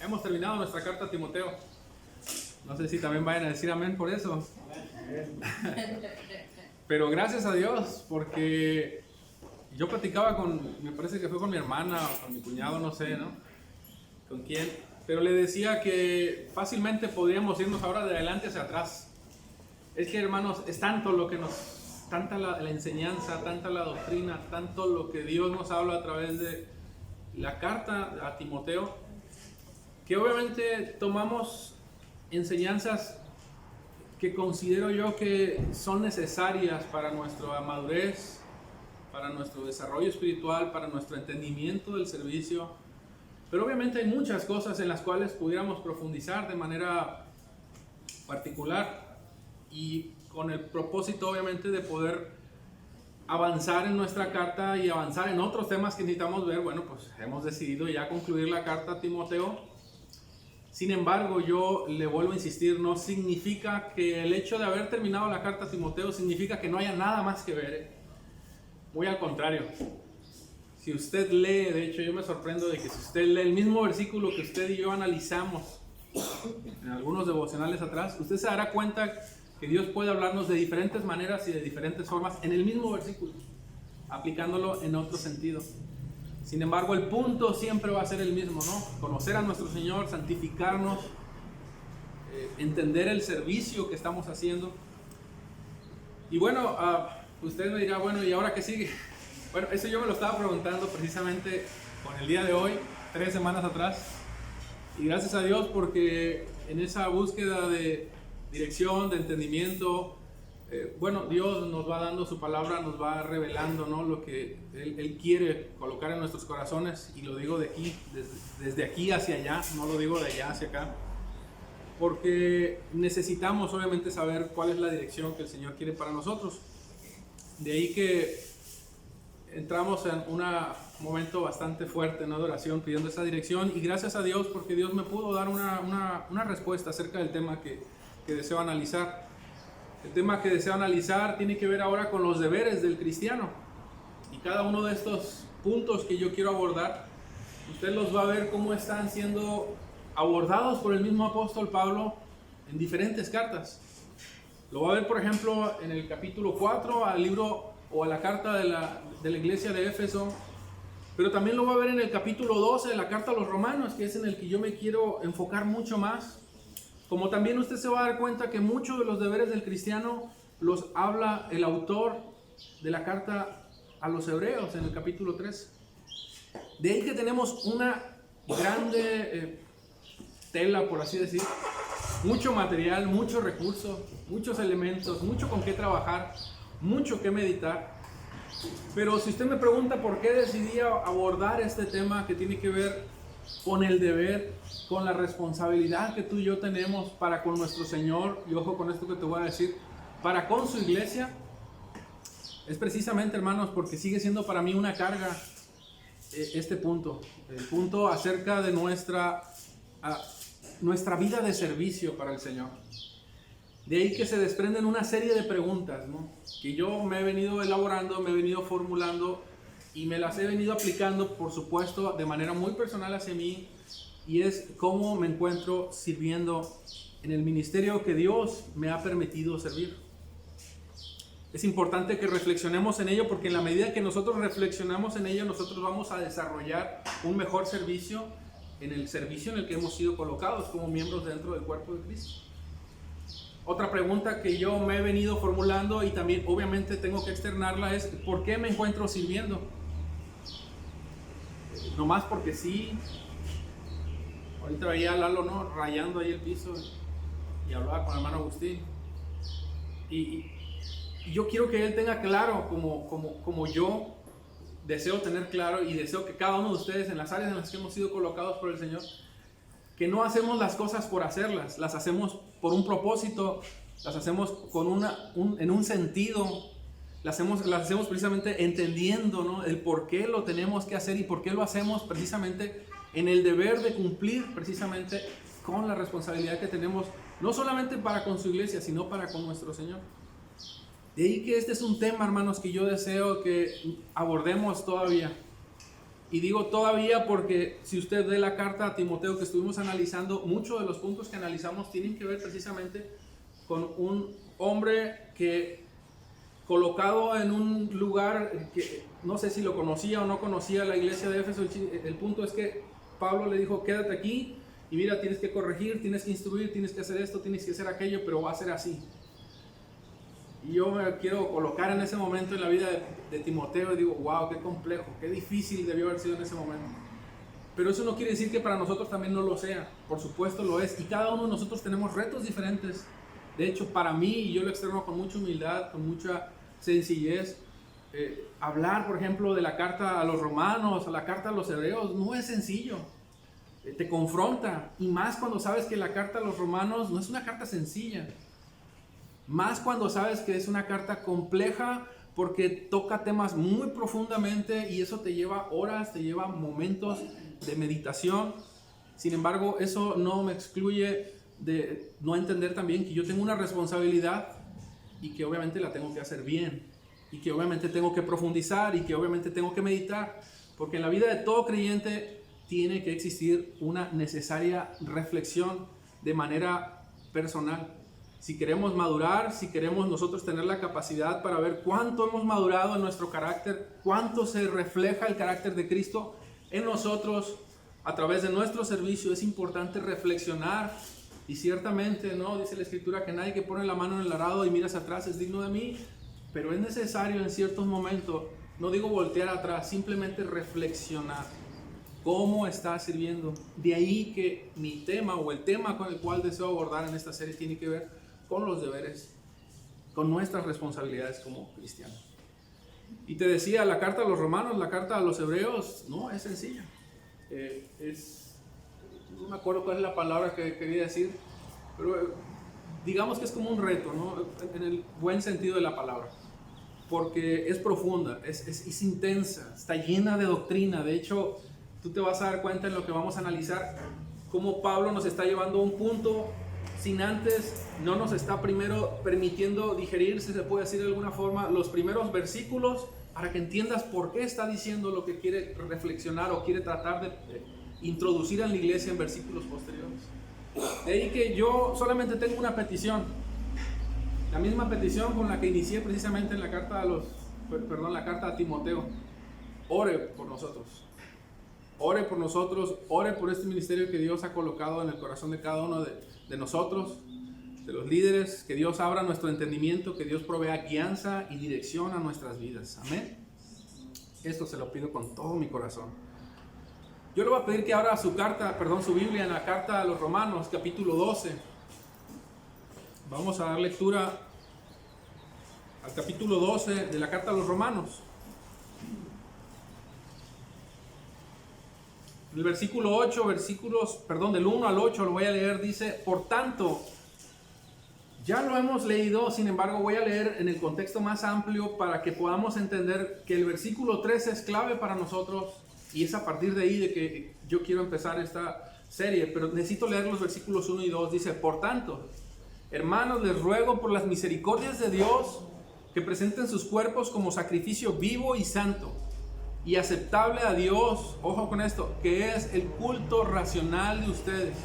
hemos terminado nuestra carta a Timoteo. No sé si también vayan a decir amén por eso. Pero gracias a Dios, porque yo platicaba me parece que fue con mi hermana o con mi cuñado, no sé, ¿no? ¿Con quién? Pero le decía que fácilmente podríamos irnos ahora de adelante hacia atrás. Es que, hermanos, es tanto lo que tanta la enseñanza, tanta la doctrina, tanto lo que Dios nos habla a través de la carta a Timoteo, que obviamente tomamos enseñanzas que considero yo que son necesarias para nuestra madurez, para nuestro desarrollo espiritual, para nuestro entendimiento del servicio. Pero obviamente hay muchas cosas en las cuales pudiéramos profundizar de manera particular y con el propósito obviamente de poder avanzar en nuestra carta y avanzar en otros temas que necesitamos ver. Bueno, pues hemos decidido ya concluir la carta a Timoteo. Sin embargo, yo le vuelvo a insistir, no significa que el hecho de haber terminado la carta a Timoteo significa que no haya nada más que ver. Muy al contrario. Si usted lee, de hecho yo me sorprendo de que si usted lee el mismo versículo que usted y yo analizamos en algunos devocionales atrás, usted se dará cuenta que Dios puede hablarnos de diferentes maneras y de diferentes formas en el mismo versículo, aplicándolo en otro sentido. Sin embargo, el punto siempre va a ser el mismo, ¿no? Conocer a nuestro Señor, santificarnos, entender el servicio que estamos haciendo. Y bueno, usted me dirá, bueno, ¿y ahora qué sigue? Bueno, eso yo me lo estaba preguntando precisamente con el día de hoy, 3 semanas atrás. Y gracias a Dios, porque en esa búsqueda de dirección, de entendimiento, bueno, Dios nos va dando su palabra, nos va revelando, ¿no?, lo que Él quiere colocar en nuestros corazones. Y lo digo de aquí, desde aquí hacia allá, no lo digo de allá hacia acá, porque necesitamos obviamente saber cuál es la dirección que el Señor quiere para nosotros. De ahí que entramos en un momento bastante fuerte, ¿no?, de oración, pidiendo esa dirección. Y gracias a Dios, porque Dios me pudo dar una respuesta acerca del tema que deseo analizar. El tema que deseo analizar tiene que ver ahora con los deberes del cristiano. Y cada uno de estos puntos que yo quiero abordar, usted los va a ver cómo están siendo abordados por el mismo apóstol Pablo en diferentes cartas. Lo va a ver, por ejemplo, en el capítulo 4 al libro o a la carta de la iglesia de Éfeso, pero también lo va a ver en el capítulo 12 de la carta a los romanos, que es en el que yo me quiero enfocar mucho más. Como también usted se va a dar cuenta que muchos de los deberes del cristiano los habla el autor de la carta a los hebreos en el capítulo 3. De ahí que tenemos una grande tela, por así decir, mucho material, muchos recursos, muchos elementos, mucho con qué trabajar, mucho que meditar. Pero si usted me pregunta por qué decidí abordar este tema que tiene que ver con el deber, con la responsabilidad que tú y yo tenemos para con nuestro Señor, y ojo con esto que te voy a decir, para con su iglesia, es precisamente, hermanos, porque sigue siendo para mí una carga este punto, el punto acerca de nuestra vida de servicio para el Señor. De ahí que se desprenden una serie de preguntas, ¿no?, que yo me he venido elaborando, me he venido formulando y me las he venido aplicando, por supuesto, de manera muy personal hacia mí, y es cómo me encuentro sirviendo en el ministerio que Dios me ha permitido servir. Es importante que reflexionemos en ello, porque en la medida que nosotros reflexionamos en ello, nosotros vamos a desarrollar un mejor servicio en el servicio en el que hemos sido colocados como miembros dentro del cuerpo de Cristo. Otra pregunta que yo me he venido formulando y también obviamente tengo que externarla es ¿por qué me encuentro sirviendo? Nomás porque sí. Ahorita veía a Lalo, ¿no?, rayando ahí el piso y hablaba con el hermano Agustín. Y yo quiero que él tenga claro, como yo deseo tener claro, y deseo que cada uno de ustedes en las áreas en las que hemos sido colocados por el Señor, que no hacemos las cosas por hacerlas, las hacemos por un propósito, las hacemos en un sentido, las hacemos precisamente entendiendo, ¿no?, el por qué lo tenemos que hacer y por qué lo hacemos precisamente en el deber de cumplir precisamente con la responsabilidad que tenemos, no solamente para con su iglesia, sino para con nuestro Señor. De ahí que este es un tema, hermanos, que yo deseo que abordemos todavía. Y digo todavía porque si usted ve la carta a Timoteo que estuvimos analizando, muchos de los puntos que analizamos tienen que ver precisamente con un hombre que, colocado en un lugar que no sé si lo conocía o no conocía la iglesia de Éfeso, el punto es que Pablo le dijo, quédate aquí y mira, tienes que corregir, tienes que instruir, tienes que hacer esto, tienes que hacer aquello, pero va a ser así. Y yo me quiero colocar en ese momento en la vida de Timoteo y digo, wow, qué complejo, qué difícil debió haber sido en ese momento. Pero eso no quiere decir que para nosotros también no lo sea, por supuesto lo es, y cada uno de nosotros tenemos retos diferentes. De hecho, para mí, y yo lo externo con mucha humildad, con mucha sencillez, hablar, por ejemplo, de la carta a los romanos, a la carta a los hebreos, no es sencillo. Te confronta, y más cuando sabes que la carta a los romanos no es una carta sencilla. Más cuando sabes que es una carta compleja porque toca temas muy profundamente y eso te lleva horas, te lleva momentos de meditación. Sin embargo, eso no me excluye de no entender también que yo tengo una responsabilidad y que obviamente la tengo que hacer bien y que obviamente tengo que profundizar y que obviamente tengo que meditar, porque en la vida de todo creyente tiene que existir una necesaria reflexión de manera personal. Si queremos madurar, si queremos nosotros tener la capacidad para ver cuánto hemos madurado en nuestro carácter, cuánto se refleja el carácter de Cristo en nosotros a través de nuestro servicio, es importante reflexionar. Y ciertamente, ¿no? Dice la Escritura que nadie que pone la mano en el arado y mira hacia atrás es digno de mí, pero es necesario en ciertos momentos, no digo voltear atrás, simplemente reflexionar. ¿Cómo está sirviendo? De ahí que mi tema o el tema con el cual deseo abordar en esta serie tiene que ver con los deberes, con nuestras responsabilidades como cristianos. Y te decía, la carta a los romanos, la carta a los hebreos, no es sencilla. No me acuerdo cuál es la palabra que quería decir, pero digamos que es como un reto, ¿no? En el buen sentido de la palabra, porque es profunda, es intensa, está llena de doctrina. De hecho, tú te vas a dar cuenta en lo que vamos a analizar, cómo Pablo nos está llevando a un punto sin antes, no nos está primero permitiendo digerir, si se puede decir de alguna forma, los primeros versículos para que entiendas por qué está diciendo lo que quiere reflexionar o quiere tratar de introducir a la iglesia en versículos posteriores. De ahí que yo solamente tengo una petición, la misma petición con la que inicié precisamente en la carta la carta a Timoteo. Ore por nosotros. Ore por nosotros, ore por este ministerio que Dios ha colocado en el corazón de cada uno de nosotros, de los líderes, que Dios abra nuestro entendimiento, que Dios provea guianza y dirección a nuestras vidas. Amén. Esto se lo pido con todo mi corazón. Yo le voy a pedir que abra su Biblia en la carta a los Romanos, capítulo 12. Vamos a dar lectura al capítulo 12 de la carta a los Romanos. El versículo 8, del 1 al 8 lo voy a leer, dice, por tanto, ya lo hemos leído, sin embargo voy a leer en el contexto más amplio para que podamos entender que el versículo 13 es clave para nosotros y es a partir de ahí de que yo quiero empezar esta serie, pero necesito leer los versículos 1 y 2, dice, por tanto, hermanos, les ruego por las misericordias de Dios que presenten sus cuerpos como sacrificio vivo y santo y aceptable a Dios, ojo con esto, que es el culto racional de ustedes.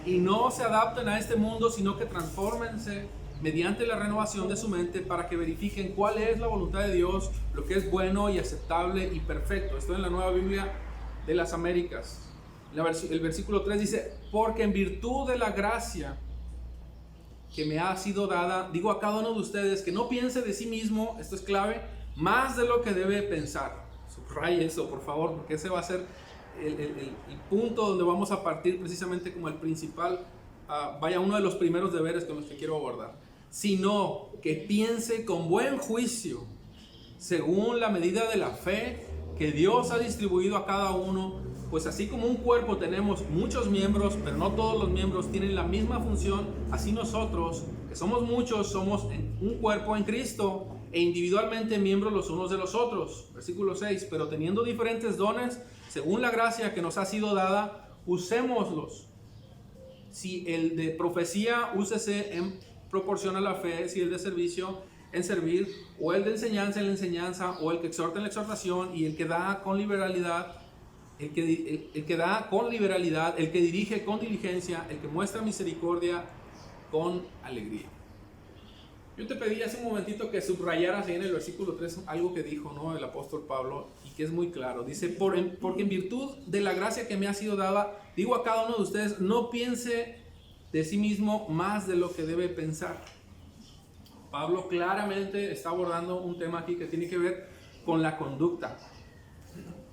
Y no se adapten a este mundo, sino que transfórmense mediante la renovación de su mente para que verifiquen cuál es la voluntad de Dios, lo que es bueno y aceptable y perfecto. Esto en la Nueva Biblia de las Américas. El versículo 3 dice, porque en virtud de la gracia que me ha sido dada, digo a cada uno de ustedes que no piense de sí mismo, esto es clave, más de lo que debe pensar. Subraye eso, por favor, porque ese va a ser el punto donde vamos a partir precisamente como el principal, uno de los primeros deberes con los que quiero abordar. Sino que piense con buen juicio, según la medida de la fe que Dios ha distribuido a cada uno, pues así como un cuerpo tenemos muchos miembros, pero no todos los miembros tienen la misma función, así nosotros, que somos muchos, somos un cuerpo en Cristo, e individualmente miembros los unos de los otros. Versículo 6, pero teniendo diferentes dones, según la gracia que nos ha sido dada, usémoslos. Si el de profecía, úsese en proporción a la fe, si el de servicio, en servir, o el de enseñanza en la enseñanza, o el que exhorta en la exhortación, y el que da con liberalidad, el que da con liberalidad, el que dirige con diligencia, el que muestra misericordia con alegría. Yo te pedí hace un momentito que subrayaras ahí en el versículo 3 algo que dijo, ¿no?, el apóstol Pablo, y que es muy claro. Dice, porque en virtud de la gracia que me ha sido dada, digo a cada uno de ustedes, no piense de sí mismo más de lo que debe pensar. Pablo claramente está abordando un tema aquí que tiene que ver con la conducta.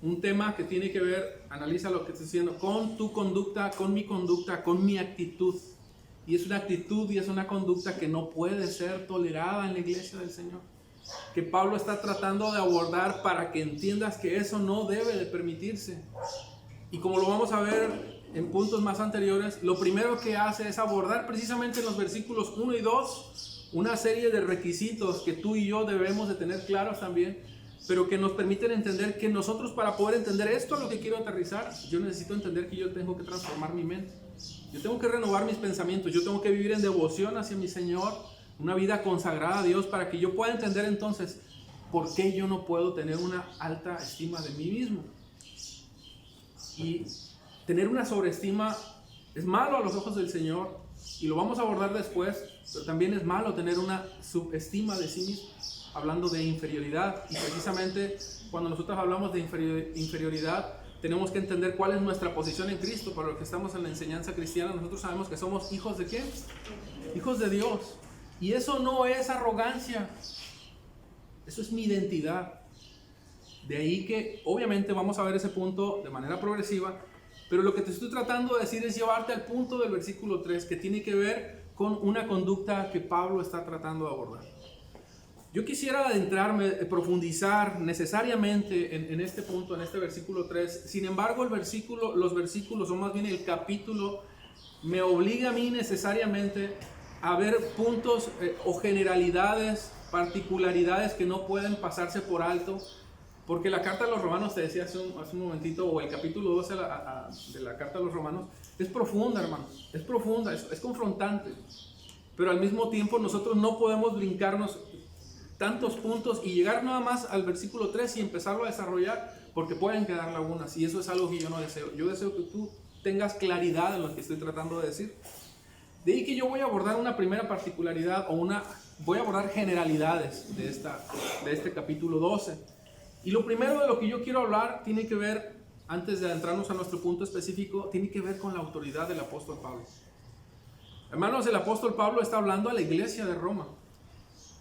Un tema que tiene que ver, analiza lo que estoy diciendo, con tu conducta, con mi actitud. Y es una actitud y es una conducta que no puede ser tolerada en la iglesia del Señor. Que Pablo está tratando de abordar para que entiendas que eso no debe de permitirse. Y como lo vamos a ver en puntos más anteriores, lo primero que hace es abordar precisamente en los versículos 1 y 2 una serie de requisitos que tú y yo debemos de tener claros también, pero que nos permiten entender que nosotros, para poder entender esto, lo que quiero aterrizar, yo necesito entender que yo tengo que transformar mi mente. Yo tengo que renovar mis pensamientos, yo tengo que vivir en devoción hacia mi Señor, una vida consagrada a Dios, para que yo pueda entender entonces por qué yo no puedo tener una alta estima de mí mismo. Y tener una sobreestima es malo a los ojos del Señor, y lo vamos a abordar después, pero también es malo tener una subestima de sí mismo, hablando de inferioridad. Y precisamente cuando nosotros hablamos de inferioridad, tenemos que entender cuál es nuestra posición en Cristo. Para los que estamos en la enseñanza cristiana, nosotros sabemos que somos hijos ¿de quién? Hijos de Dios. Y eso no es arrogancia, eso es mi identidad. De ahí que obviamente vamos a ver ese punto de manera progresiva, pero lo que te estoy tratando de decir es llevarte al punto del versículo 3, que tiene que ver con una conducta que Pablo está tratando de abordar. Yo quisiera adentrarme, profundizar necesariamente en este punto, en este versículo 3. Sin embargo, los versículos, o más bien el capítulo, me obliga a mí necesariamente a ver puntos o generalidades, particularidades que no pueden pasarse por alto, porque la carta a los romanos, te decía hace un momentito, o el capítulo 12 de la carta a los romanos, es profunda, hermanos, es profunda, es confrontante, pero al mismo tiempo nosotros no podemos brincarnos tantos puntos y llegar nada más al versículo 3 y empezarlo a desarrollar, porque pueden quedar lagunas, y eso es algo que yo no deseo. Yo deseo que tú tengas claridad en lo que estoy tratando de decir. De ahí que yo voy a abordar una primera particularidad, voy a abordar generalidades de este capítulo 12. Y lo primero de lo que yo quiero hablar tiene que ver, antes de adentrarnos a nuestro punto específico, tiene que ver con la autoridad del apóstol Pablo. Hermanos, el apóstol Pablo está hablando a la iglesia de Roma.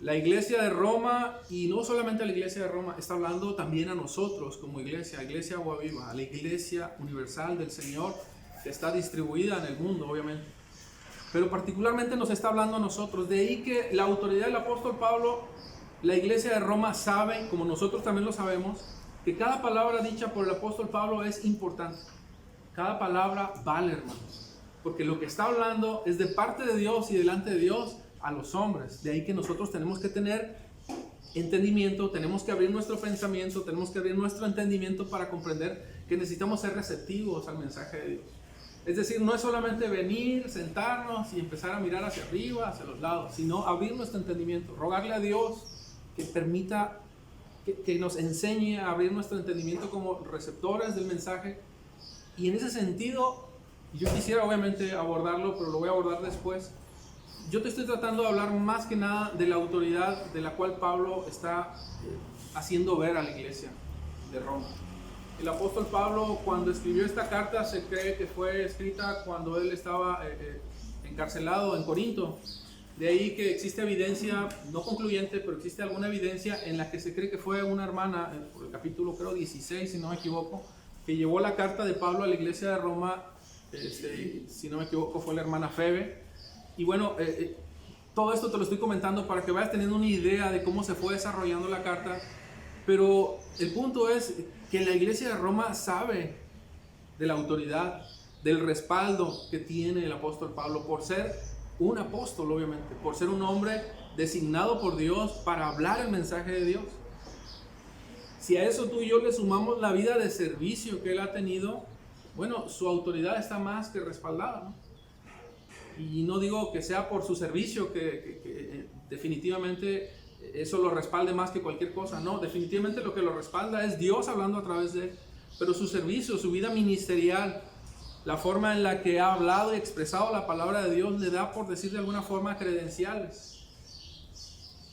La iglesia de Roma, y no solamente a la iglesia de Roma, está hablando también a nosotros como iglesia Agua Viva, a la iglesia universal del Señor, que está distribuida en el mundo, obviamente. Pero particularmente nos está hablando a nosotros. De ahí que la autoridad del apóstol Pablo, la iglesia de Roma sabe, como nosotros también lo sabemos, que cada palabra dicha por el apóstol Pablo es importante. Cada palabra vale, hermanos. Porque lo que está hablando es de parte de Dios y delante de Dios a los hombres. De ahí que nosotros tenemos que tener entendimiento, tenemos que abrir nuestro pensamiento, tenemos que abrir nuestro entendimiento para comprender que necesitamos ser receptivos al mensaje de Dios. Es decir, no es solamente venir, sentarnos y empezar a mirar hacia arriba, hacia los lados, sino abrir nuestro entendimiento, rogarle a Dios que permita, que nos enseñe a abrir nuestro entendimiento como receptores del mensaje. Y en ese sentido, yo quisiera obviamente abordarlo, pero lo voy a abordar después. Yo te estoy tratando de hablar más que nada de la autoridad de la cual Pablo está haciendo ver a la iglesia de Roma. El apóstol Pablo, cuando escribió esta carta, se cree que fue escrita cuando él estaba encarcelado en Corinto. De ahí que existe evidencia, no concluyente, pero existe alguna evidencia en la que se cree que fue una hermana, por el capítulo creo 16, si no me equivoco, que llevó la carta de Pablo a la iglesia de Roma, si no me equivoco fue la hermana Febe. Y bueno, todo esto te lo estoy comentando para que vayas teniendo una idea de cómo se fue desarrollando la carta, pero el punto es que la iglesia de Roma sabe de la autoridad, del respaldo que tiene el apóstol Pablo por ser un apóstol, obviamente, por ser un hombre designado por Dios para hablar el mensaje de Dios. Si a eso tú y yo le sumamos la vida de servicio que él ha tenido, bueno, su autoridad está más que respaldada, ¿no? Y no digo que sea por su servicio, que definitivamente eso lo respalde más que cualquier cosa. No, definitivamente lo que lo respalda es Dios hablando a través de él. Pero su servicio, su vida ministerial, la forma en la que ha hablado y expresado la palabra de Dios le da, por decir de alguna forma, credenciales.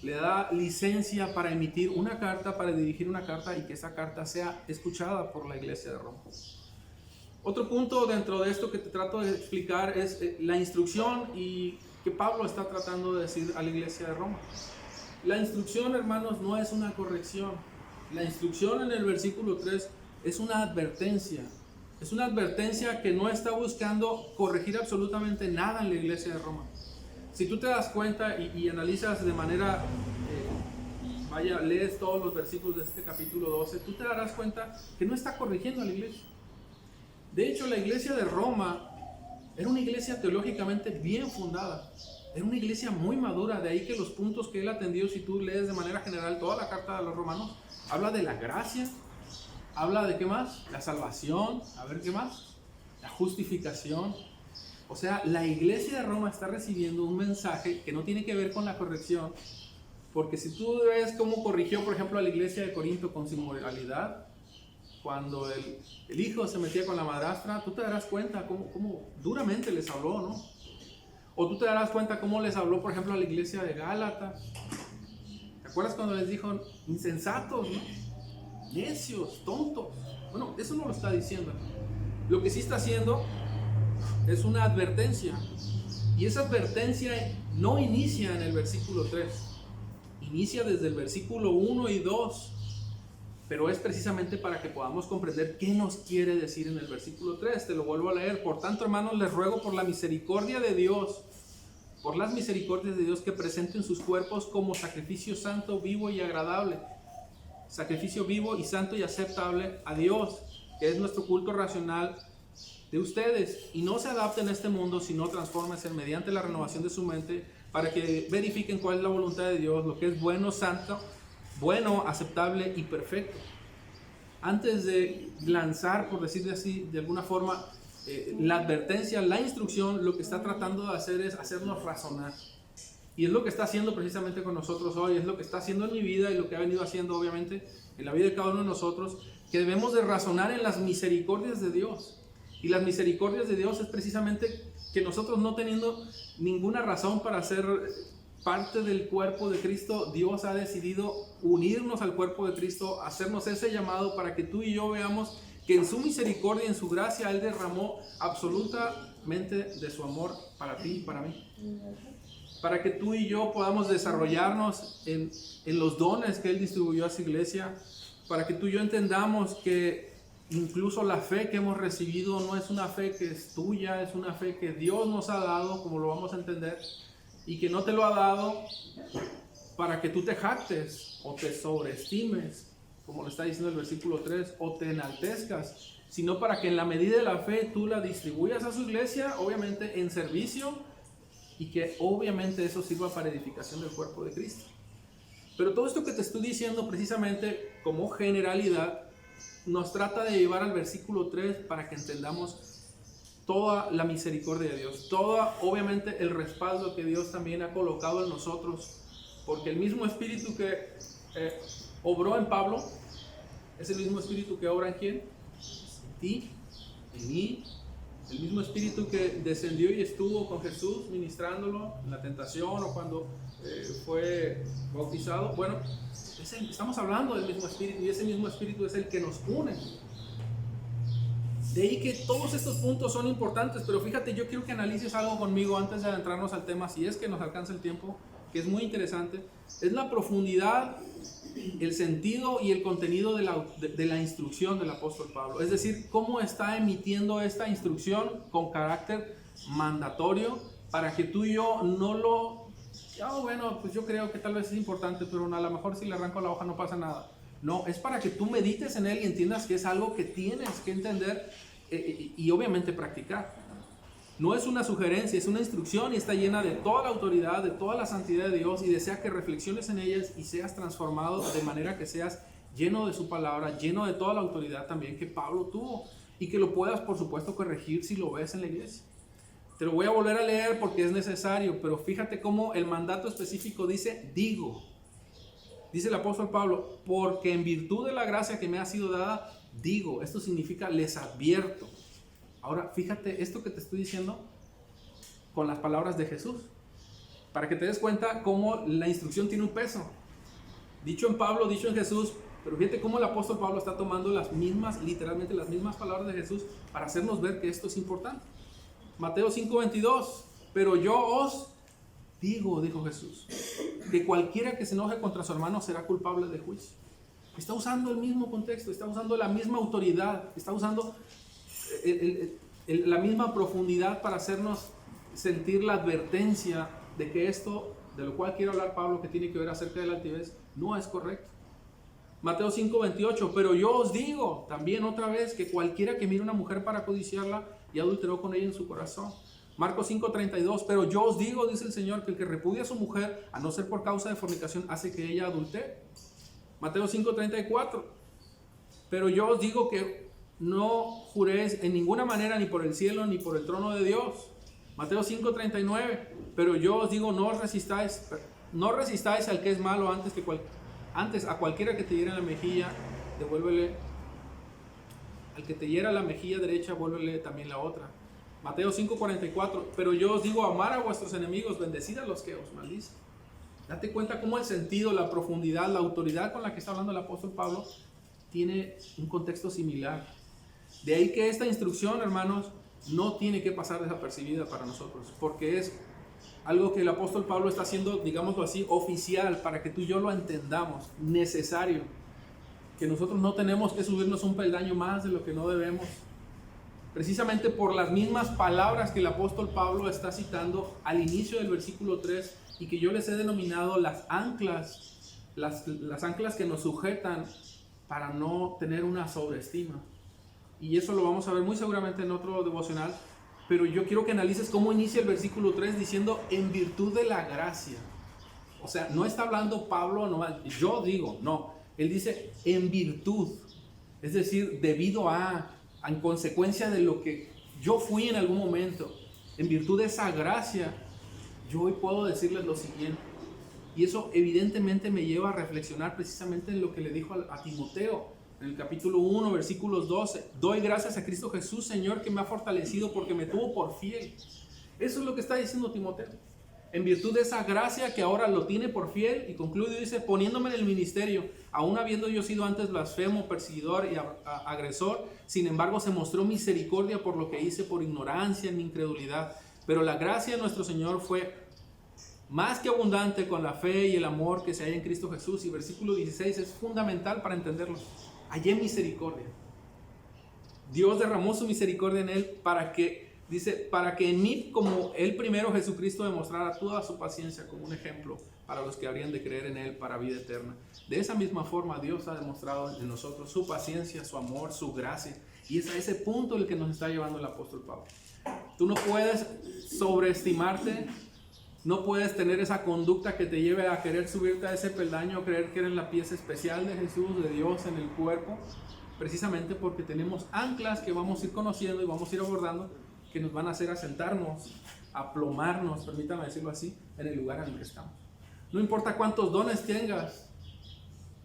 Le da licencia para emitir una carta, para dirigir una carta y que esa carta sea escuchada por la iglesia de Roma. Otro punto dentro de esto que te trato de explicar es la instrucción y que Pablo está tratando de decir a la iglesia de Roma. La instrucción, hermanos, no es una corrección. La instrucción en el versículo 3 es una advertencia. Es una advertencia que no está buscando corregir absolutamente nada en la iglesia de Roma. Si tú te das cuenta y analizas de manera, lees todos los versículos de este capítulo 12, tú te darás cuenta que no está corrigiendo a la iglesia. De hecho, la iglesia de Roma era una iglesia teológicamente bien fundada. Era una iglesia muy madura, de ahí que los puntos que él atendió, si tú lees de manera general toda la carta de los romanos, habla de la gracia, habla de ¿qué más? La salvación, a ver qué más, la justificación. O sea, la iglesia de Roma está recibiendo un mensaje que no tiene que ver con la corrección, porque si tú ves cómo corrigió, por ejemplo, a la iglesia de Corinto con su inmoralidad, cuando el hijo se metía con la madrastra, tú te darás cuenta cómo duramente les habló, ¿no? O tú te darás cuenta cómo les habló, por ejemplo, a la iglesia de Gálatas. ¿Te acuerdas cuando les dijo insensatos, ¿no? Necios, tontos? Bueno, eso no lo está diciendo. Lo que sí está haciendo es una advertencia. Y esa advertencia no inicia en el versículo 3. Inicia desde el versículo 1 y 2. Pero es precisamente para que podamos comprender qué nos quiere decir en el versículo 3. Te lo vuelvo a leer. Por tanto, hermanos, les ruego por la misericordia de Dios, por las misericordias de Dios, que presenten sus cuerpos como sacrificio santo, vivo y agradable. Sacrificio vivo y santo y aceptable a Dios, que es nuestro culto racional de ustedes. Y no se adapten a este mundo, sino transfórmense mediante la renovación de su mente, para que verifiquen cuál es la voluntad de Dios, lo que es bueno, santo, bueno, aceptable y perfecto. Antes de lanzar, por decirlo así, de alguna forma, la advertencia, la instrucción, lo que está tratando de hacer es hacernos razonar. Y es lo que está haciendo precisamente con nosotros hoy, es lo que está haciendo en mi vida y lo que ha venido haciendo obviamente en la vida de cada uno de nosotros, que debemos de razonar en las misericordias de Dios. Y las misericordias de Dios es precisamente que nosotros, no teniendo ninguna razón para ser parte del cuerpo de Cristo, Dios ha decidido unirnos al cuerpo de Cristo, hacernos ese llamado para que tú y yo veamos que en su misericordia y en su gracia Él derramó absolutamente de su amor para ti y para mí. Para que tú y yo podamos desarrollarnos en los dones que Él distribuyó a su iglesia, para que tú y yo entendamos que incluso la fe que hemos recibido no es una fe que es tuya, es una fe que Dios nos ha dado, como lo vamos a entender, y que no te lo ha dado para que tú te jactes o te sobreestimes, como lo está diciendo el versículo 3, o te enaltezcas, sino para que en la medida de la fe tú la distribuyas a su iglesia, obviamente en servicio, y que obviamente eso sirva para edificación del cuerpo de Cristo. Pero todo esto que te estoy diciendo precisamente como generalidad nos trata de llevar al versículo 3 para que entendamos toda la misericordia de Dios, toda obviamente el respaldo que Dios también ha colocado en nosotros, porque el mismo espíritu que obró en Pablo es el mismo espíritu que obra en ¿quién? En ti, en mí. El mismo espíritu que descendió y estuvo con Jesús ministrándolo en la tentación o cuando fue bautizado. Bueno, estamos hablando del mismo espíritu, y ese mismo espíritu es el que nos une. De ahí que todos estos puntos son importantes, pero fíjate, yo quiero que analices algo conmigo antes de adentrarnos al tema, si es que nos alcanza el tiempo, que es muy interesante. Es la profundidad, el sentido y el contenido de la instrucción del apóstol Pablo. Es decir, cómo está emitiendo esta instrucción con carácter mandatorio para que tú y yo no lo... bueno, pues yo creo que tal vez es importante, pero a lo mejor si le arranco la hoja no pasa nada. No, es para que tú medites en él y entiendas que es algo que tienes que entender y obviamente practicar. No es una sugerencia, es una instrucción y está llena de toda la autoridad, de toda la santidad de Dios, y desea que reflexiones en ellas y seas transformado de manera que seas lleno de su palabra, lleno de toda la autoridad también que Pablo tuvo, y que lo puedas, por supuesto, corregir si lo ves en la iglesia. Te lo voy a volver a leer porque es necesario, pero fíjate cómo el mandato específico dice digo. dice el apóstol Pablo, porque en virtud de la gracia que me ha sido dada, digo, esto significa les advierto. Ahora, fíjate esto que te estoy diciendo con las palabras de Jesús, para que te des cuenta cómo la instrucción tiene un peso. Dicho en Pablo, dicho en Jesús, pero fíjate cómo el apóstol Pablo está tomando las mismas, literalmente las mismas palabras de Jesús para hacernos ver que esto es importante. Mateo 5:22, pero yo os digo, dijo Jesús, que cualquiera que se enoje contra su hermano será culpable de juicio. Está usando el mismo contexto, está usando la misma autoridad, está usando la misma profundidad para hacernos sentir la advertencia de que esto, de lo cual quiere hablar Pablo, que tiene que ver acerca de la altivez, no es correcto. Mateo 5:28, pero yo os digo también otra vez que cualquiera que mire a una mujer para codiciarla y adulteró con ella en su corazón. Marcos 5:32, pero yo os digo, dice el Señor, que el que repudia a su mujer, a no ser por causa de fornicación, hace que ella adultere. Mateo 5:34, pero yo os digo que no juréis en ninguna manera ni por el cielo ni por el trono de Dios. Mateo 5:39, pero yo os digo, no resistáis al que es malo, antes a cualquiera que te hiera la mejilla, devuélvele, al que te hiera la mejilla derecha, vuélvele también la otra. Mateo 5:44, pero yo os digo, amar a vuestros enemigos, bendecid a los que os maldicen. Date cuenta cómo el sentido, la profundidad, la autoridad con la que está hablando el apóstol Pablo tiene un contexto similar. De ahí que esta instrucción, hermanos, no tiene que pasar desapercibida para nosotros, porque es algo que el apóstol Pablo está haciendo, digámoslo así, oficial, para que tú y yo lo entendamos, necesario, que nosotros no tenemos que subirnos un peldaño más de lo que no debemos, precisamente por las mismas palabras que el apóstol Pablo está citando al inicio del versículo 3 y que yo les he denominado las anclas, las anclas que nos sujetan para no tener una sobreestima. Y eso lo vamos a ver muy seguramente en otro devocional, pero yo quiero que analices cómo inicia el versículo 3 diciendo en virtud de la gracia. O sea, no está hablando Pablo nomás, yo digo, no, él dice en virtud, es decir, debido a, en consecuencia de lo que yo fui en algún momento, en virtud de esa gracia, yo hoy puedo decirles lo siguiente. Y eso evidentemente me lleva a reflexionar precisamente en lo que le dijo a Timoteo. En el capítulo 1, versículos 12, doy gracias a Cristo Jesús, Señor, que me ha fortalecido porque me tuvo por fiel. Eso es lo que está diciendo Timoteo. En virtud de esa gracia que ahora lo tiene por fiel, y concluye, dice, poniéndome en el ministerio, aun habiendo yo sido antes blasfemo, perseguidor y agresor, sin embargo se mostró misericordia por lo que hice por ignorancia en mi incredulidad. Pero la gracia de nuestro Señor fue más que abundante con la fe y el amor que se halla en Cristo Jesús. Y versículo 16 es fundamental para entenderlo. Hallé misericordia. Dios derramó su misericordia en él para que en mí, como él primero, Jesucristo, demostrara toda su paciencia como un ejemplo para los que habrían de creer en él para vida eterna. De esa misma forma Dios ha demostrado en nosotros su paciencia, su amor, su gracia. Y es a ese punto el que nos está llevando el apóstol Pablo. Tú no puedes sobreestimarte. No puedes tener esa conducta que te lleve a querer subirte a ese peldaño, creer que eres la pieza especial de Jesús, de Dios en el cuerpo, precisamente porque tenemos anclas que vamos a ir conociendo y vamos a ir abordando, que nos van a hacer asentarnos, aplomarnos, permítanme decirlo así, en el lugar en el que estamos. No importa cuántos dones tengas,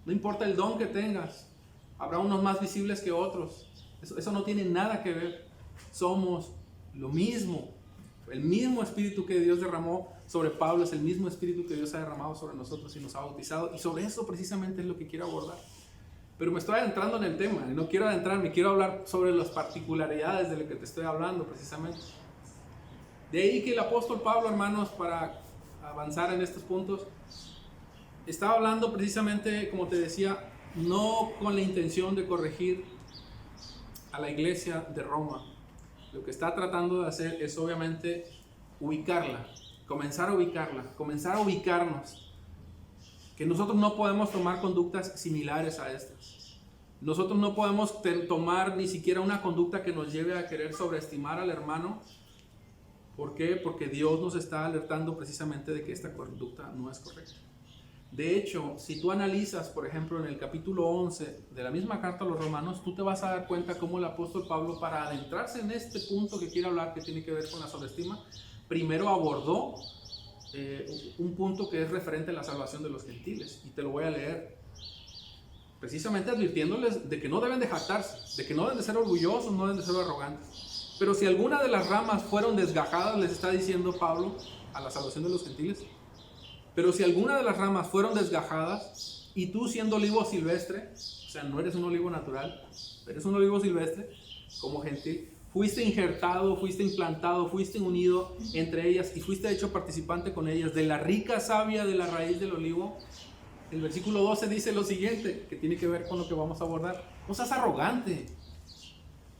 no importa el don que tengas, habrá unos más visibles que otros, eso no tiene nada que ver. Somos lo mismo. El mismo espíritu que Dios derramó sobre Pablo es el mismo espíritu que Dios ha derramado sobre nosotros y nos ha bautizado, y sobre eso precisamente es lo que quiero abordar. Pero me estoy adentrando en el tema y no quiero adentrarme, quiero hablar sobre las particularidades de lo que te estoy hablando precisamente. De ahí que el apóstol Pablo, hermanos, para avanzar en estos puntos, estaba hablando precisamente, como te decía, no con la intención de corregir a la iglesia de Roma. Lo que está tratando de hacer es obviamente ubicarla, comenzar a ubicarnos. Que nosotros no podemos tomar conductas similares a estas. Nosotros no podemos tomar ni siquiera una conducta que nos lleve a querer sobreestimar al hermano. ¿Por qué? Porque Dios nos está alertando precisamente de que esta conducta no es correcta. De hecho, si tú analizas, por ejemplo, en el capítulo 11 de la misma carta a los romanos, tú te vas a dar cuenta cómo el apóstol Pablo, para adentrarse en este punto que quiere hablar, que tiene que ver con la sobreestima, primero abordó un punto que es referente a la salvación de los gentiles, y te lo voy a leer, precisamente advirtiéndoles de que no deben de jactarse, de que no deben de ser orgullosos, no deben de ser arrogantes. Pero si alguna de las ramas fueron desgajadas, les está diciendo Pablo a la salvación de los gentiles, pero si alguna de las ramas fueron desgajadas, y tú siendo olivo silvestre, o sea, no eres un olivo natural, eres un olivo silvestre, como gentil, fuiste injertado, fuiste implantado, fuiste unido entre ellas y fuiste hecho participante con ellas de la rica savia de la raíz del olivo. El versículo 12 dice lo siguiente, que tiene que ver con lo que vamos a abordar. No seas arrogante,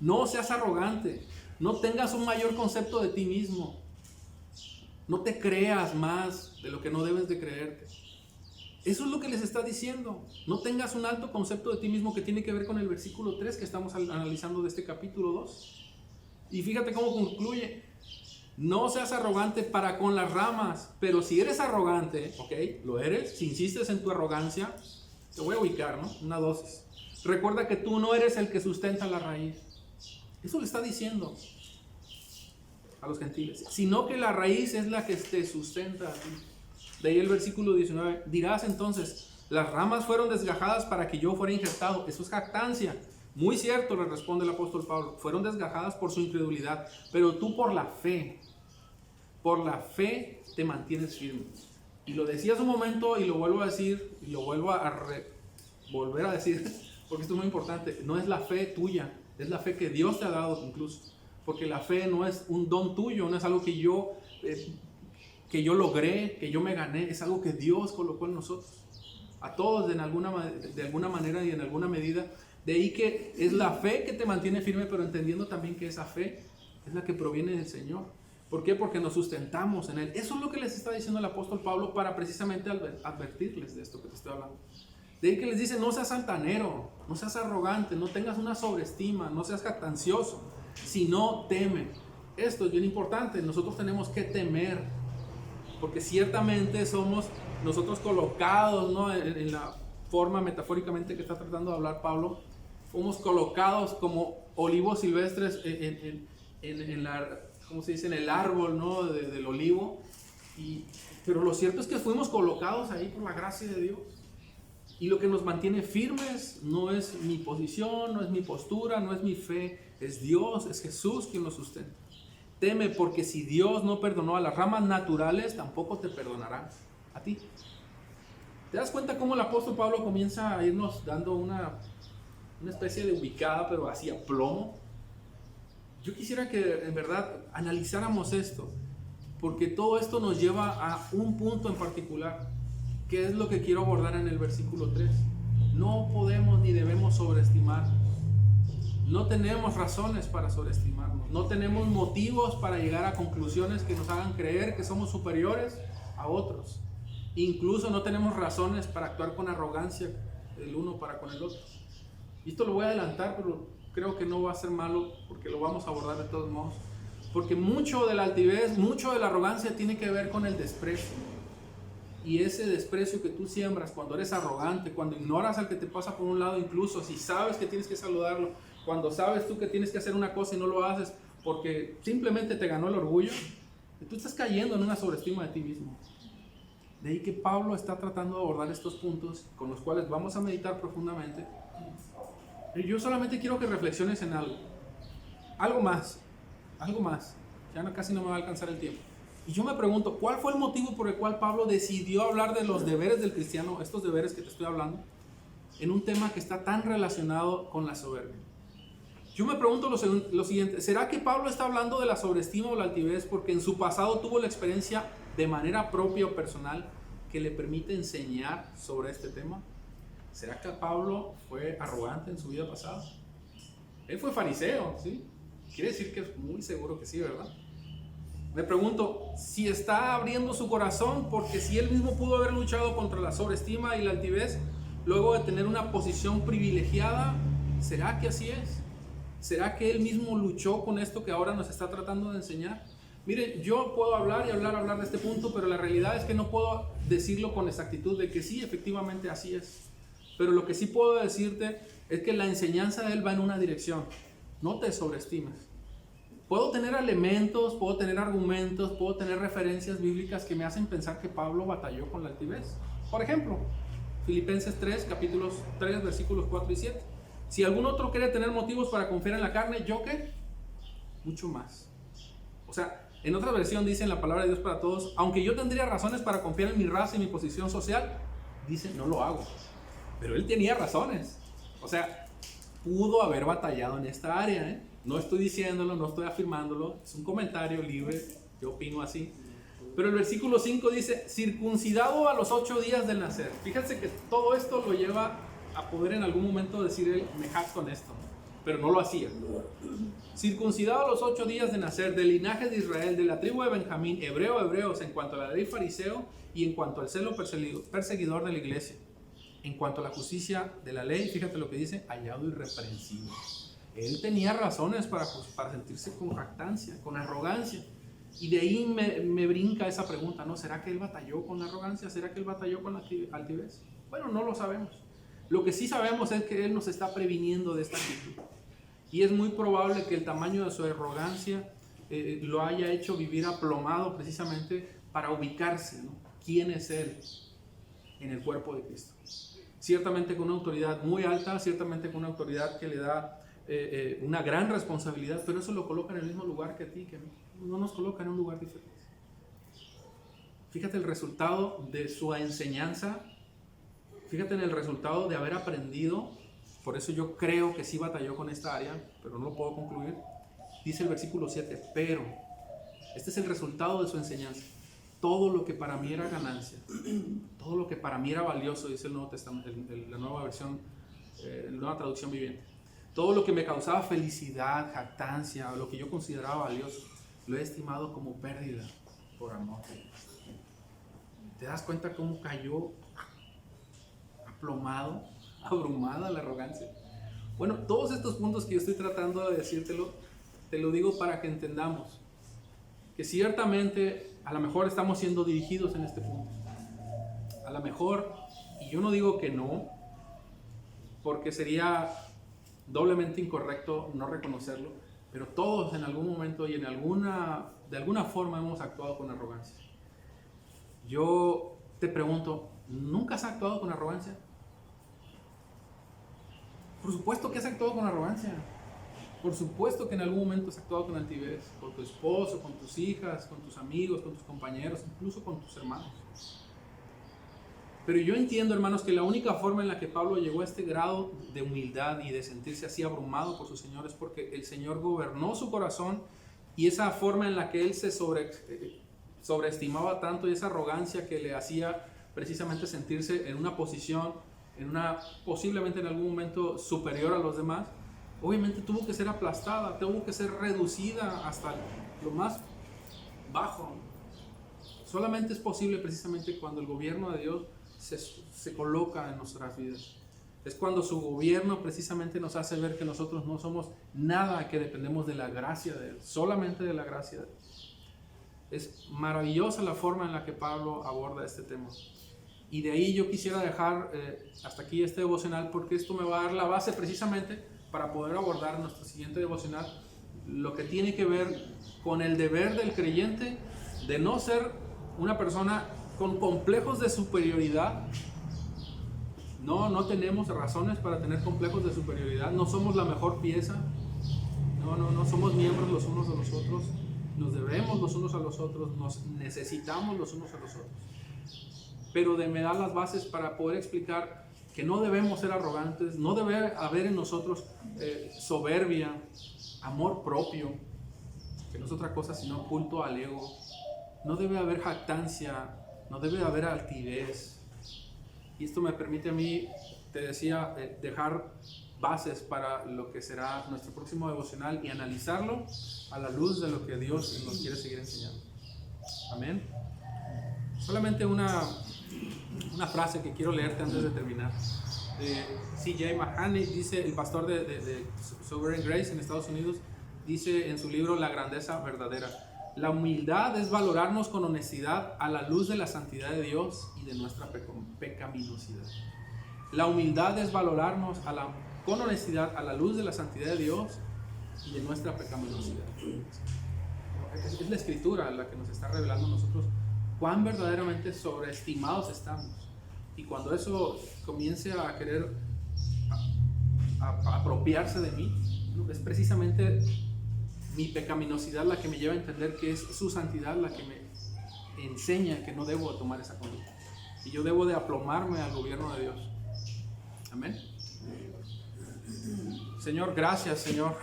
no seas arrogante, no tengas un mayor concepto de ti mismo, no te creas más de lo que no debes de creerte. Eso es lo que les está diciendo. No tengas un alto concepto de ti mismo, que tiene que ver con el versículo 3 que estamos analizando de este capítulo 2. Y fíjate cómo concluye. No seas arrogante para con las ramas, pero si eres arrogante, ok, lo eres, si insistes en tu arrogancia, te voy a ubicar, ¿no? Una dosis. Recuerda que tú no eres el que sustenta la raíz. Eso le está diciendo a los gentiles, sino que la raíz es la que te sustenta a ti. De ahí el versículo 19, dirás entonces, las ramas fueron desgajadas para que yo fuera injertado. Eso es jactancia. Muy cierto, le responde el apóstol Pablo, fueron desgajadas por su incredulidad, pero tú por la fe te mantienes firme. Y lo decía hace un momento y lo vuelvo a decir, y lo vuelvo a volver a decir, porque esto es muy importante, no es la fe tuya, es la fe que Dios te ha dado incluso, porque la fe no es un don tuyo, no es algo que yo logré, que yo me gané, es algo que Dios colocó en nosotros, a todos de alguna manera y en alguna medida. De ahí que es la fe que te mantiene firme, pero entendiendo también que esa fe es la que proviene del Señor. ¿Por qué? Porque nos sustentamos en Él. Eso es lo que les está diciendo el apóstol Pablo para precisamente advertirles de esto que te estoy hablando. De ahí que les dice, no seas altanero, no seas arrogante, no tengas una sobreestima, no seas jactancioso, sino teme. Esto es bien importante, nosotros tenemos que temer, porque ciertamente somos nosotros colocados, ¿no? En la forma metafóricamente que está tratando de hablar Pablo, fuimos colocados como olivos silvestres en la, ¿cómo se dice? En el árbol, ¿no? Del olivo. Pero lo cierto es que fuimos colocados ahí por la gracia de Dios. Y lo que nos mantiene firmes no es mi posición, no es mi postura, no es mi fe, es Dios, es Jesús quien nos sustenta. Teme, porque si Dios no perdonó a las ramas naturales, tampoco te perdonará a ti. ¿Te das cuenta cómo el apóstol Pablo comienza a irnos dando una especie de ubicada, pero así a plomo? Yo quisiera que en verdad analizáramos esto, porque todo esto nos lleva a un punto en particular, que es lo que quiero abordar en el versículo 3. No podemos ni debemos sobreestimar. No tenemos razones para sobreestimarnos. No tenemos motivos para llegar a conclusiones que nos hagan creer que somos superiores a otros. Incluso no tenemos razones para actuar con arrogancia el uno para con el otro. Y esto lo voy a adelantar, pero creo que no va a ser malo porque lo vamos a abordar de todos modos. Porque mucho de la altivez, mucho de la arrogancia tiene que ver con el desprecio. Y ese desprecio que tú siembras cuando eres arrogante, cuando ignoras al que te pasa por un lado, incluso si sabes que tienes que saludarlo, cuando sabes tú que tienes que hacer una cosa y no lo haces porque simplemente te ganó el orgullo, tú estás cayendo en una sobreestima de ti mismo. De ahí que Pablo está tratando de abordar estos puntos con los cuales vamos a meditar profundamente. Y yo solamente quiero que reflexiones en algo. Algo más. Ya casi no me va a alcanzar el tiempo. Y yo me pregunto, ¿cuál fue el motivo por el cual Pablo decidió hablar de los deberes del cristiano, estos deberes que te estoy hablando, en un tema que está tan relacionado con la soberbia? Yo me pregunto lo siguiente, ¿será que Pablo está hablando de la sobreestima o la altivez porque en su pasado tuvo la experiencia de manera propia o personal que le permite enseñar sobre este tema? ¿Será que Pablo fue arrogante en su vida pasada? Él fue fariseo, ¿sí? Quiere decir que es muy seguro que sí, ¿verdad? Me pregunto si está abriendo su corazón porque si él mismo pudo haber luchado contra la sobreestima y la altivez luego de tener una posición privilegiada, ¿será que así es? ¿Será que él mismo luchó con esto que ahora nos está tratando de enseñar? Miren, yo puedo hablar de este punto, pero la realidad es que no puedo decirlo con exactitud de que sí, efectivamente así es. Pero lo que sí puedo decirte es que la enseñanza de él va en una dirección. No te sobreestimes. puedo tener elementos, puedo tener argumentos, puedo tener referencias bíblicas que me hacen pensar que Pablo batalló con la altivez. Por ejemplo, Filipenses 3, capítulos 3, versículos 4 y 7. Si algún otro quiere tener motivos para confiar en la carne, ¿yo qué? Mucho más. O sea, en otra versión dice en la palabra de Dios para todos, aunque yo tendría razones para confiar en mi raza y mi posición social, dice, no lo hago. Pero él tenía razones. O sea, pudo haber batallado en esta área, ¿eh? No estoy diciéndolo, no estoy afirmándolo, es un comentario libre, yo opino así. Pero el versículo 5 dice, circuncidado a los 8 días del nacer. Fíjense que todo esto lo lleva a poder en algún momento decir él, me jacto en esto, pero no lo hacía. Circuncidado a los 8 días de nacer, del linaje de Israel, de la tribu de Benjamín, hebreos, en cuanto a la ley fariseo y en cuanto al celo perseguidor de la iglesia. En cuanto a la justicia de la ley, fíjate lo que dice, hallado irreprensible. Él tenía razones para sentirse con jactancia, con arrogancia. Y de ahí me brinca esa pregunta, ¿no? ¿Será que él batalló con la arrogancia? ¿Será que él batalló con la altivez? Bueno, no lo sabemos. Lo que sí sabemos es que él nos está previniendo de esta actitud. Y es muy probable que el tamaño de su arrogancia lo haya hecho vivir aplomado precisamente para ubicarse, ¿no? ¿Quién es él en el cuerpo de Cristo? Ciertamente con una autoridad muy alta, ciertamente con una autoridad que le da una gran responsabilidad, pero eso lo coloca en el mismo lugar que a ti, que a mí. No nos coloca en un lugar diferente. Fíjate el resultado de su enseñanza, fíjate en el resultado de haber aprendido. Por eso yo creo que sí batalló con esta área, pero no lo puedo concluir. Dice el versículo 7, pero este es el resultado de su enseñanza. Todo lo que para mí era ganancia, todo lo que para mí era valioso, dice el Nuevo Testamento, la nueva versión, la nueva traducción viviente. Todo lo que me causaba felicidad, jactancia, o lo que yo consideraba valioso, lo he estimado como pérdida por amor. ¿Te das cuenta cómo cayó aplomado, abrumada la arrogancia? Bueno, todos estos puntos que yo estoy tratando de decírtelo, te lo digo para que entendamos que ciertamente a lo mejor estamos siendo dirigidos en este punto. A lo mejor, y yo no digo que no, porque sería doblemente incorrecto no reconocerlo, pero todos en algún momento y de alguna forma hemos actuado con arrogancia. Yo te pregunto, ¿nunca has actuado con arrogancia? Por supuesto que has actuado con arrogancia. Por supuesto que en algún momento has actuado con altivez, con tu esposo, con tus hijas, con tus amigos, con tus compañeros, incluso con tus hermanos. Pero yo entiendo, hermanos, que la única forma en la que Pablo llegó a este grado de humildad y de sentirse así abrumado por su Señor es porque el Señor gobernó su corazón, y esa forma en la que él se sobreestimaba tanto y esa arrogancia que le hacía precisamente sentirse en una posición, posiblemente en algún momento superior a los demás, obviamente tuvo que ser aplastada, tuvo que ser reducida hasta lo más bajo. Solamente es posible precisamente cuando el gobierno de Dios se coloca en nuestras vidas. Es cuando su gobierno precisamente nos hace ver que nosotros no somos nada, que dependemos de la gracia de Él, solamente de la gracia de Él. Es maravillosa la forma en la que Pablo aborda este tema. Y de ahí yo quisiera dejar hasta aquí este devocional, porque esto me va a dar la base precisamente para poder abordar nuestro siguiente devocional, lo que tiene que ver con el deber del creyente de no ser una persona con complejos de superioridad. No tenemos razones para tener complejos de superioridad. No somos la mejor pieza. No somos miembros los unos de los otros. Nos debemos los unos a los otros. Nos necesitamos los unos a los otros. Pero me da las bases para poder explicar que no debemos ser arrogantes. No debe haber en nosotros soberbia, amor propio, que no es otra cosa sino culto al ego. No debe haber jactancia. No debe haber altivez. Y esto me permite a mí, te decía, dejar bases para lo que será nuestro próximo devocional y analizarlo a la luz de lo que Dios nos quiere seguir enseñando. Amén. Solamente una frase que quiero leerte antes de terminar. C.J. Mahaney, dice, el pastor de Sovereign Grace en Estados Unidos, dice en su libro La grandeza verdadera: la humildad es valorarnos con honestidad a la luz de la santidad de Dios y de nuestra pecaminosidad. La humildad es valorarnos con honestidad a la luz de la santidad de Dios y de nuestra pecaminosidad. Es la Escritura la que nos está revelando a nosotros cuán verdaderamente sobreestimados estamos. Y cuando eso comience a querer a apropiarse de mí, es precisamente mi pecaminosidad la que me lleva a entender que es su santidad la que me enseña que no debo tomar esa conducta. Y yo debo de aplomarme al gobierno de Dios. Amén. Señor, gracias, Señor,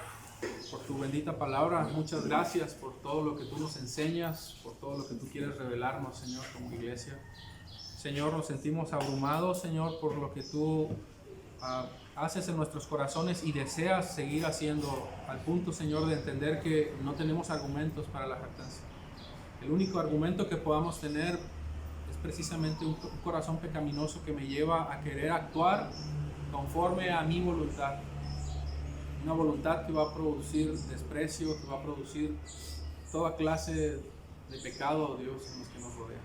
por tu bendita palabra. Muchas gracias por todo lo que tú nos enseñas, por todo lo que tú quieres revelarnos, Señor, como iglesia. Señor, nos sentimos abrumados, Señor, por lo que tú haces en nuestros corazones y deseas seguir haciendo, al punto, Señor, de entender que no tenemos argumentos para la jactancia. El único argumento que podamos tener es precisamente un corazón pecaminoso que me lleva a querer actuar conforme a mi voluntad. Una voluntad que va a producir desprecio, que va a producir toda clase de pecado, Dios, en los que nos rodean.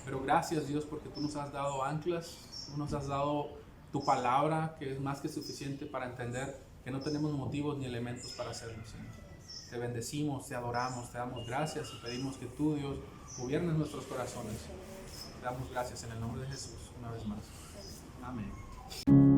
Pero gracias, Dios, porque tú nos has dado anclas, tú nos has dado tu palabra, que es más que suficiente para entender que no tenemos motivos ni elementos para hacerlo, Señor. Te bendecimos, te adoramos, te damos gracias y pedimos que tú, Dios, gobiernes nuestros corazones. Te damos gracias en el nombre de Jesús una vez más. Amén.